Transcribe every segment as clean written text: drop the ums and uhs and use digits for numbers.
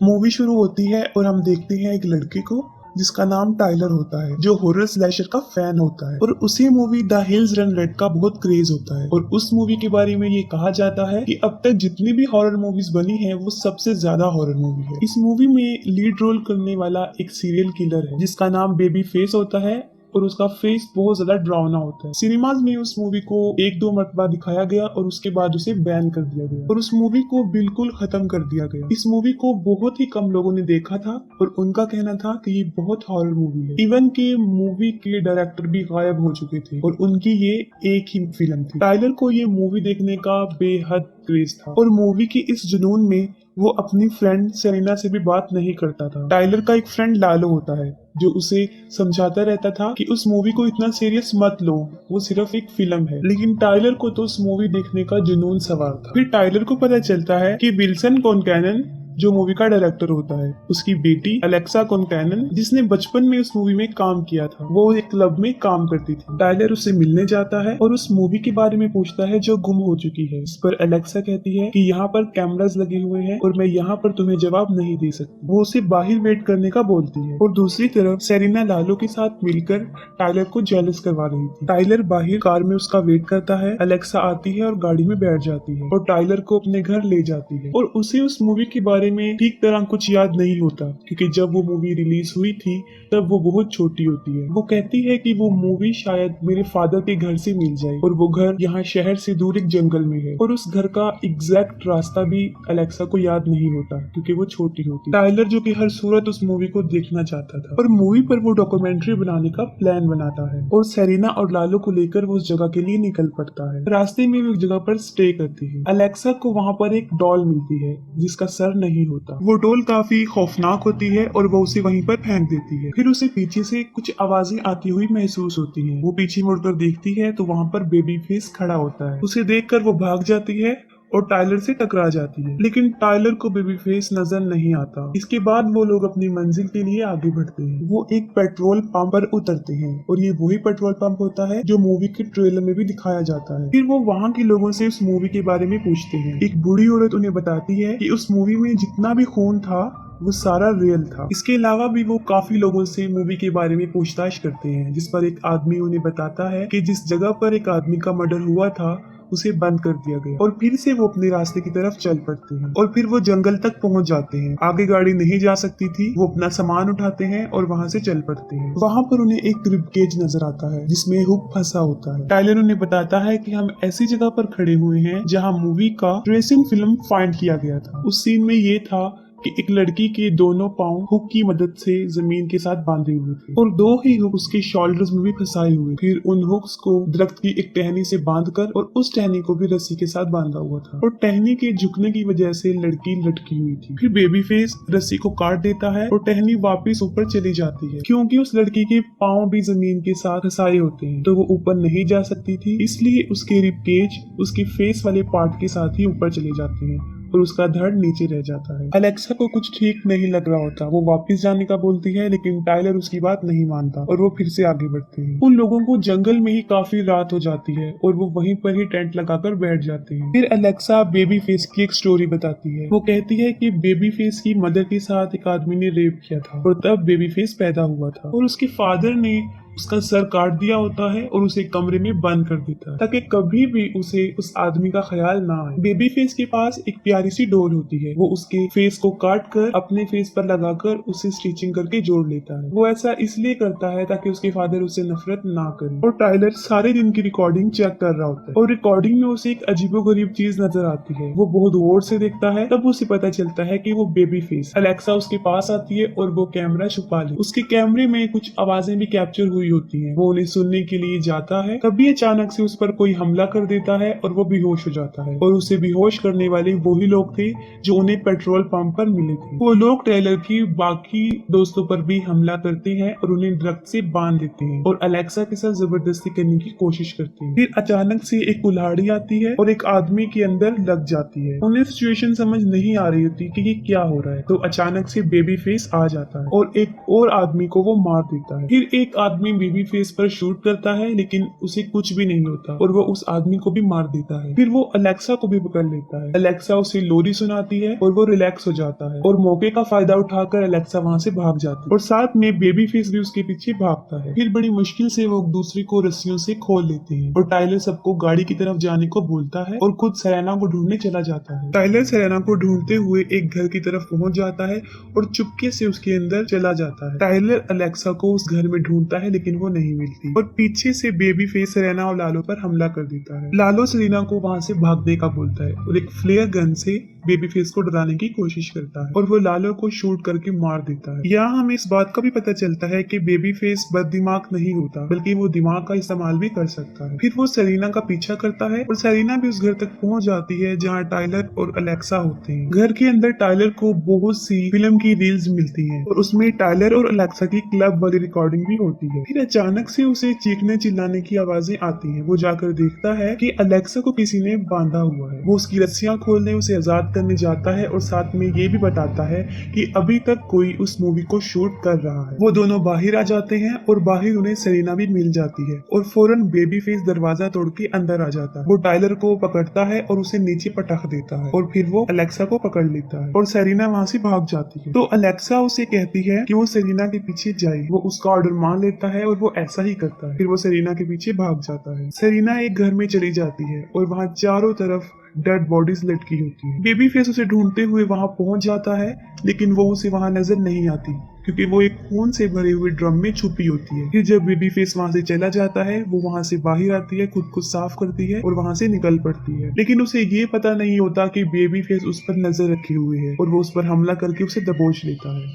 Movie शुरू होती है और हम देखते हैं एक लड़के को जिसका नाम टाइलर होता है, जो हॉरर स्लैशर का फैन होता है और उसी movie the hills run red का बहुत क्रेज होता है। और उस मूवी के बारे में ये कहा जाता है कि अब तक जितनी भी हॉरर मूवीज बनी है वो सबसे ज्यादा हॉरर मूवी है। इस मूवी में लीड रोल करने वाला एक सीरियल किलर है जिसका नाम बेबी फेस होता है और उसका फेस बहुत ज्यादा डरावना होता है। सिनेमाज में उस मूवी को एक दो मरतबा दिखाया गया और उसके बाद उसे बैन कर दिया गया और उस मूवी को बिल्कुल खत्म कर दिया गया। इस मूवी को बहुत ही कम लोगों ने देखा था और उनका कहना था कि ये बहुत हॉरर मूवी है। इवन के मूवी के डायरेक्टर भी गायब हो चुके थे और उनकी ये एक ही फिल्म थी। टाइलर को ये मूवी देखने का बेहद क्रेज था और मूवी की इस जुनून में वो अपनी फ्रेंड सेरेना से भी बात नहीं करता था। टाइलर का एक फ्रेंड लालो होता है जो उसे समझाता रहता था कि उस मूवी को इतना सीरियस मत लो, वो सिर्फ एक फिल्म है। लेकिन टाइलर को तो उस मूवी देखने का जुनून सवार था। फिर टाइलर को पता चलता है कि विल्सन कॉनकैनन जो मूवी का डायरेक्टर होता है, उसकी बेटी अलेक्सा कॉनकैनन जिसने बचपन में उस मूवी में काम किया था, वो एक क्लब में काम करती थी। टाइलर उससे मिलने जाता है और उस मूवी के बारे में पूछता है जो गुम हो चुकी है। इस पर अलेक्सा कहती है कि यहाँ पर कैमरास लगे हुए हैं और मैं यहाँ पर तुम्हें जवाब नहीं दे सकती। वो उसे बाहर वेट करने का बोलती है और दूसरी तरफ सेरेना लालो के साथ मिलकर टाइलर को जेलस करवा रही थी। टाइलर बाहर कार में उसका वेट करता है। अलेक्सा आती है और गाड़ी में बैठ जाती है और टाइलर को अपने घर ले जाती है और उसे उस मूवी के बारे में ठीक तरह कुछ याद नहीं होता क्योंकि जब वो मूवी रिलीज हुई थी तब वो बहुत छोटी होती है। वो कहती है कि वो मूवी शायद मेरे फादर के घर से मिल जाए और वो घर यहाँ शहर से दूर एक जंगल में है और उस घर का एग्जैक्ट रास्ता भी अलेक्सा को याद नहीं होता क्योंकि वो छोटी होती। टाइलर जो कि हर सूरत उस मूवी को देखना चाहता था और मूवी पर वो डॉक्यूमेंट्री बनाने का प्लान बनाता है और सेरेना और लालो को लेकर वो उस जगह के लिए निकल पड़ता है। रास्ते में वो एक जगह पर स्टे करती है। अलेक्सा को वहाँ पर एक डॉल मिलती है जिसका सर नहीं होता। वो डॉल काफी खौफनाक होती है और वो उसे वहीं पर फेंक देती है। फिर उसे पीछे से कुछ आवाजें आती हुई महसूस होती हैं। वो पीछे मुड़कर देखती है तो वहाँ पर बेबी फेस खड़ा होता है। उसे देखकर वो भाग जाती है और टाइलर से टकरा जाती है, लेकिन टाइलर को बेबी फेस नजर नहीं आता। इसके बाद वो लोग अपनी मंजिल के लिए आगे बढ़ते हैं। वो एक पेट्रोल पंप पर उतरते हैं और ये वही पेट्रोल पंप होता है जो मूवी के ट्रेलर में भी दिखाया जाता है। फिर वो वहाँ के लोगों से उस मूवी के बारे में पूछते हैं। एक बूढ़ी औरत उन्हें बताती है कि उस मूवी में जितना भी खून था वो सारा रियल था। इसके अलावा भी वो काफी लोगों से मूवी के बारे में पूछताछ करते हैं, जिस पर एक आदमी उन्हें बताता है कि जिस जगह पर एक आदमी का मर्डर हुआ था उसे बंद कर दिया गया और फिर से वो अपने रास्ते की तरफ चल पड़ते हैं और फिर वो जंगल तक पहुंच जाते हैं। आगे गाड़ी नहीं जा सकती थी। वो अपना सामान उठाते हैं और वहां से चल पड़ते हैं। वहां पर उन्हें एक रिब केज नजर आता है जिसमें हुक फंसा होता है। टाइलर उन्हें बताता है कि हम ऐसी जगह पर खड़े हुए हैं जहाँ मूवी का ट्रेसिंग फिल्म फाइंड किया गया था। उस सीन में ये था कि एक लड़की के दोनों पांव हुक की मदद से जमीन के साथ बांधे हुए थे और दो ही हुक उसके शोल्डर्स में भी फंसाए हुए। फिर उन हुक्स को दरख्त की एक टहनी से बांधकर और उस टहनी को भी रस्सी के साथ बांधा हुआ था और टहनी के झुकने की वजह से लड़की लटकी हुई थी। फिर बेबी फेस रस्सी को काट देता है और टहनी वापस ऊपर चली जाती है। क्योंकि उस लड़की के पांव भी जमीन के साथ फंसाए होते हैं तो वो ऊपर नहीं जा सकती थी, इसलिए उसके रिब केज उसके फेस वाले पार्ट के साथ ही ऊपर चले जाते हैं और उसका धड़ नीचे रह जाता है। अलेक्सा को कुछ ठीक नहीं लग रहा होता। वो वापस जाने का बोलती है लेकिन टाइलर उसकी बात नहीं मानता और वो फिर से आगे बढ़ते हैं। उन लोगों को जंगल में ही काफी रात हो जाती है और वो वहीं पर ही टेंट लगाकर बैठ जाते हैं। फिर अलेक्सा बेबी फेस की एक स्टोरी बताती है। वो कहती है कि बेबी फेस की मदर के साथ एक आदमी ने रेप किया था और तब बेबी फेस पैदा हुआ था और उसके फादर ने उसका सर काट दिया होता है और उसे कमरे में बंद कर देता है ताकि कभी भी उसे उस आदमी का ख्याल ना आए। बेबी फेस के पास एक प्यारी सी डॉल होती है। वो उसके फेस को काट कर अपने फेस पर लगाकर उसे स्टिचिंग करके जोड़ लेता है। वो ऐसा इसलिए करता है ताकि उसके फादर उसे नफरत ना करे। और टाइलर सारे दिन की रिकॉर्डिंग चेक कर रहा होता है और रिकॉर्डिंग में उसे एक अजीबोगरीब चीज नजर आती है। वो बहुत गौर से देखता है, तब उसे पता चलता है कि वो बेबी फेस। अलेक्सा उसके पास आती है और वो कैमरा छुपा ले। उसके कैमरे में कुछ आवाजें भी कैप्चर हुई होती हैं। वो उन्हें सुनने के लिए जाता है, तभी अचानक से उस पर कोई हमला कर देता है और वो बेहोश हो जाता है और उसे बेहोश करने वाले वही लोग थे जो उन्हें पेट्रोल पंप पर मिले थे। वो लोग टेलर की बाकी दोस्तों पर भी हमला करते हैं और उन्हें दरख्त से बांध देते हैं और अलेक्सा के साथ जबरदस्ती करने की कोशिश करते हैं। फिर अचानक से एक कुल्हाड़ी आती है और एक आदमी के अंदर लग जाती है। उन्हें सिचुएशन समझ नहीं आ रही होती कि ये क्या हो रहा है, तो अचानक से बेबी फेस आ जाता है और एक और आदमी को वो मार देता है। फिर एक आदमी बेबी फेस पर शूट करता है लेकिन उसे कुछ भी नहीं होता और वो उस आदमी को भी मार देता है। फिर वो अलेक्सा को भी पकड़ लेता है। अलेक्सा उसे लोरी सुनाती है और वो रिलैक्स हो जाता है और मौके का फायदा उठाकर अलेक्सा वहाँ से भाग जाती है और साथ में बेबी फेस भी उसके पीछे भागता है। फिर बड़ी मुश्किल से वो दूसरे को रस्सियों से खोल लेते हैं और टाइलर सबको गाड़ी की तरफ जाने को बोलता है और खुद सेरेना को ढूंढने चला जाता है। टाइलर सेरेना को ढूंढते हुए एक घर की तरफ पहुंच जाता है और चुपके से उसके अंदर चला जाता है। टाइलर अलेक्सा को उस घर में ढूंढता है लेकिन वो नहीं मिलती और पीछे से बेबी फेस सेरेना और लालो पर हमला कर देता है। लालो सेरेना को वहाँ से भागने का बोलता है और एक फ्लेयर गन से बेबी फेस को डराने की कोशिश करता है और वो लालो को शूट करके मार देता है। यहाँ हमें इस बात का भी पता चलता है कि बेबी फेस बददिमाग नहीं होता बल्कि वो दिमाग का इस्तेमाल भी कर सकता है। फिर वो सेरेना का पीछा करता है और सेरेना भी उस घर तक पहुंच जाती है जहाँ टाइलर और अलेक्सा होते हैं। घर के अंदर टाइलर को बहुत सी फिल्म की रील्स मिलती है और उसमें टाइलर और अलेक्सा की क्लब वाली रिकॉर्डिंग भी होती है। फिर अचानक से उसे चीखने चिल्लाने की आवाजें आती है। वो जाकर देखता है कि अलेक्सा को किसी ने बांधा हुआ है। वो उसकी रस्सियां खोलने उसे आजाद करने जाता है और साथ में ये भी बताता है कि अभी तक कोई उस मूवी को शूट कर रहा है। वो दोनों बाहर आ जाते हैं और बाहर उन्हें सेरेना भी मिल जाती है और फौरन बेबी फेस दरवाजा तोड़ के अंदर आ जाता है। वो टाइलर को पकड़ता है और उसे नीचे पटक देता है और फिर वो अलेक्सा को पकड़ लेता है और सेरेना वहाँ से भाग जाती है। तो अलेक्सा उसे कहती है कि वो सेरेना के पीछे जाए। वो उसका ऑर्डर मान लेता है और वो ऐसा ही करता है। फिर वो सेरेना के पीछे भाग जाता है। सेरेना एक घर में चली जाती है और वहाँ चारों तरफ डेड बॉडीज लटकी होती है। बेबी फेस उसे ढूंढते हुए वहां पहुंच जाता है लेकिन वो उसे वहां नजर नहीं आती क्योंकि वो एक खून से भरे हुए ड्रम में छुपी होती है। फिर जब बेबी फेस वहां से चला जाता है वो वहां से बाहर आती है, खुद को साफ करती है और वहां से निकल पड़ती है। लेकिन उसे ये पता नहीं होता कि बेबी फेस उस पर नजर रखे हुए है और वो उस पर हमला करके उसे दबोच लेता है।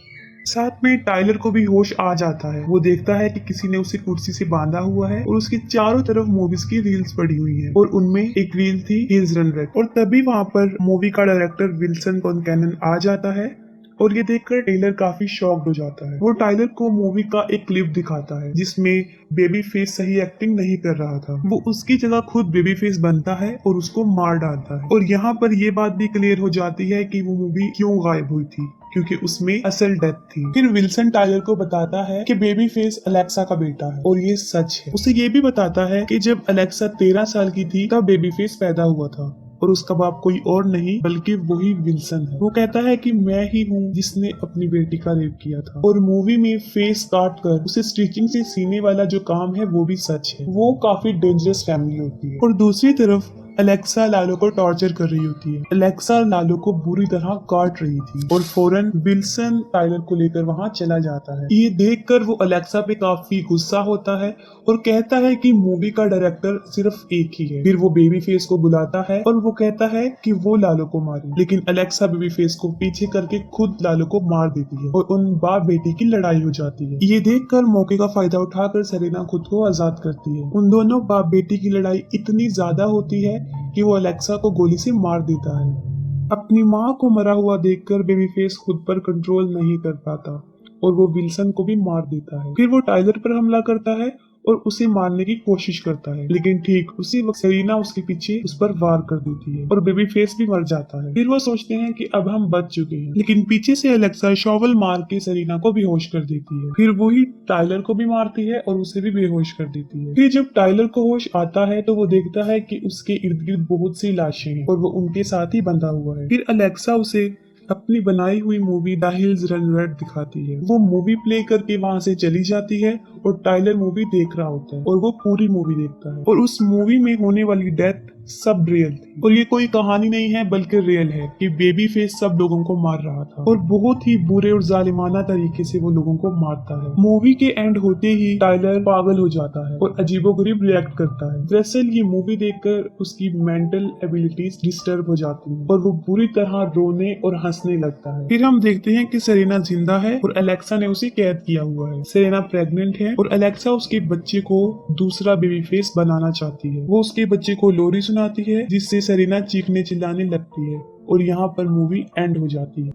साथ में टाइलर को भी होश आ जाता है। वो देखता है कि किसी ने उसे कुर्सी से बांधा हुआ है और उसके चारों तरफ मूवीज की रील्स पड़ी हुई हैं और उनमें एक रील थी हिल्स रन रेड। और तभी वहाँ पर मूवी का डायरेक्टर विल्सन कॉनकैनन आ जाता है और ये देखकर टेलर काफी शॉक्ड हो जाता है। वो टाइलर को मूवी का एक क्लिप दिखाता है जिसमें बेबी फेस सही एक्टिंग नहीं कर रहा था। वो उसकी जगह खुद बेबी फेस बनता है और उसको मार डालता है। और यहाँ पर ये बात भी क्लियर हो जाती है कि वो मूवी क्यों गायब हुई थी, क्योंकि उसमें असल डेथ थी। फिर विल्सन टाइलर को बताता है कि बेबी फेस अलेक्सा का बेटा है और ये सच है। उसे ये भी बताता है कि जब अलेक्सा 13 साल की थी तब बेबी फेस पैदा हुआ था और उसका बाप कोई और नहीं बल्कि वही विल्सन है। वो कहता है कि मैं ही हूँ जिसने अपनी बेटी का रेप किया था और मूवी में फेस काट कर उसे स्टिचिंग से सीने वाला जो काम है वो भी सच है। वो काफी डेंजरस फैमिली होती है। और दूसरी तरफ अलेक्सा लालो को टॉर्चर कर रही होती है। अलेक्सा लालो को बुरी तरह काट रही थी और फौरन विल्सन टाइलर को लेकर वहां चला जाता है। ये देखकर वो अलेक्सा पे काफी गुस्सा होता है और कहता है कि मूवी का डायरेक्टर सिर्फ एक ही है। फिर वो बेबी फेस को बुलाता है और वो कहता है कि वो लालो को मारे, लेकिन अलेक्सा बेबी फेस को पीछे करके खुद लालो को मार देती है और उन बाप बेटी की लड़ाई हो जाती है। ये देखकर मौके का फायदा उठाकर सेरेना खुद को आजाद करती है। उन दोनों बाप बेटी की लड़ाई इतनी ज्यादा होती है कि वो अलेक्सा को गोली से मार देता है। अपनी माँ को मरा हुआ देखकर बेबी फेस खुद पर कंट्रोल नहीं कर पाता और वो विल्सन को भी मार देता है। फिर वो टाइलर पर हमला करता है और उसे मारने की कोशिश करता है, लेकिन ठीक उसी वक्त सेरेना उसके पीछे उस पर वार कर देती है और बेबी फेस भी मर जाता है। फिर वो सोचते हैं कि अब हम बच चुके हैं, लेकिन पीछे से अलेक्सा शॉवल मार के सेरेना को बेहोश कर देती है। फिर वही टाइलर को भी मारती है और उसे भी बेहोश कर देती है। फिर जब टाइलर को होश आता है तो वो देखता है कि उसके इर्द गिर्द बहुत सी लाशें हैं और वो उनके साथ ही बंधा हुआ है। फिर अलेक्सा उसे अपनी बनाई हुई movie the hills run red दिखाती है। वो मूवी प्ले करके वहाँ से चली जाती है और टाइलर मूवी देख रहा होता है और वो पूरी मूवी देखता है और उस मूवी में होने वाली डेथ सब रियल थी और ये कोई कहानी नहीं है बल्कि रियल है कि बेबी फेस सब लोगों को मार रहा था और बहुत ही बुरे और जालिमाना तरीके से वो लोगों को मारता है। मूवी के एंड होते ही टाइलर पागल हो जाता है और अजीबोगरीब रिएक्ट करता है। दरअसल ये मूवी देखकर उसकी मेंटल एबिलिटीज डिस्टर्ब हो जाती है और वो बुरी तरह रोने और हंसने लगता है। फिर हम देखते हैं कि सेरेना जिंदा है और अलेक्सा ने उसे कैद किया हुआ है। सेरेना प्रेग्नेंट है और अलेक्सा उसके बच्चे को दूसरा बेबी फेस बनाना चाहती है। वो उसके बच्चे को लोरी सुनाती है जिससे सेरेना चीखने चिल्लाने लगती है और यहाँ पर मूवी एंड हो जाती है।